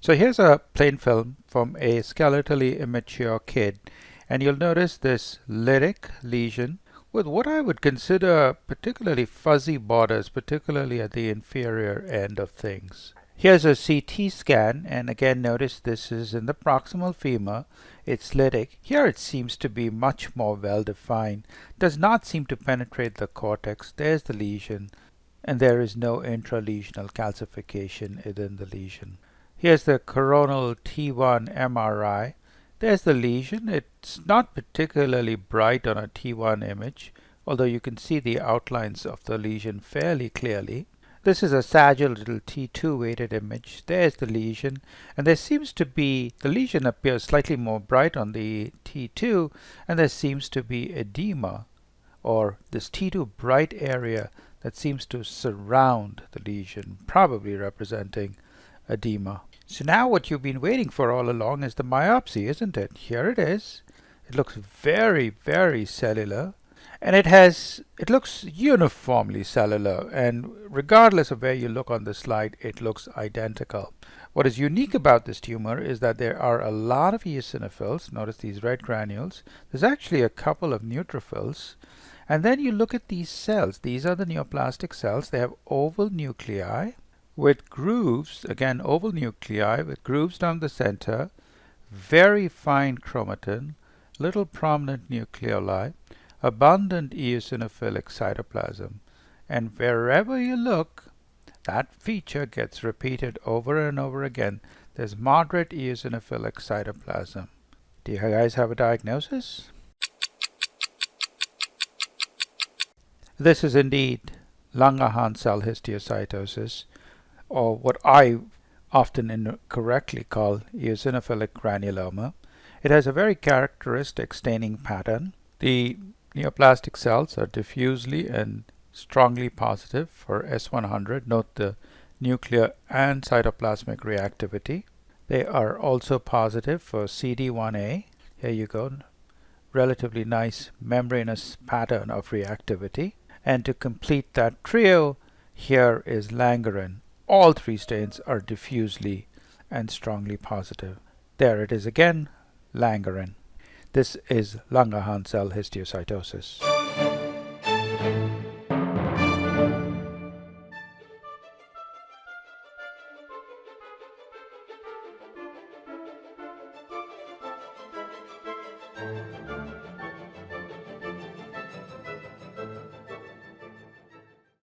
So here's a plain film from a skeletally immature kid, and you'll notice this lytic lesion with what I would consider particularly fuzzy borders, particularly at the inferior end of things. Here's a CT scan, and again notice this is in the proximal femur. It's lytic. Here it seems to be much more well defined. Does not seem to penetrate the cortex. There's the lesion, and there is no intralesional calcification within the lesion. Here's the coronal T1 MRI. There's the lesion. It's not particularly bright on a T1 image, although you can see the outlines of the lesion fairly clearly. This is a sagittal T2 weighted image. There's the lesion, and there seems to be, the lesion appears slightly more bright on the T2, and there seems to be edema, or this T2 bright area that seems to surround the lesion, probably representing edema. So now what you've been waiting for all along is the biopsy, isn't it? Here it is. It looks very, very cellular, and it looks uniformly cellular, and regardless of where you look on the slide, it looks identical. What is unique about this tumor is that there are a lot of eosinophils. Notice these red granules. There's actually a couple of neutrophils. And then you look at these cells. These are the neoplastic cells. They have oval nuclei with grooves, again oval nuclei with grooves down the center, very fine chromatin, little prominent nucleoli, abundant eosinophilic cytoplasm. And wherever you look, that feature gets repeated over and over again. There's moderate eosinophilic cytoplasm. Do you guys have a diagnosis? This is indeed Langerhans cell histiocytosis, or what I often incorrectly call eosinophilic granuloma. It has a very characteristic staining pattern. The neoplastic cells are diffusely and strongly positive for S100. Note the nuclear and cytoplasmic reactivity. They are also positive for CD1A. Here you go. Relatively nice membranous pattern of reactivity. And to complete that trio, here is Langerhans. All three stains are diffusely and strongly positive. There it is again, Langerhans. This is Langerhans cell histiocytosis.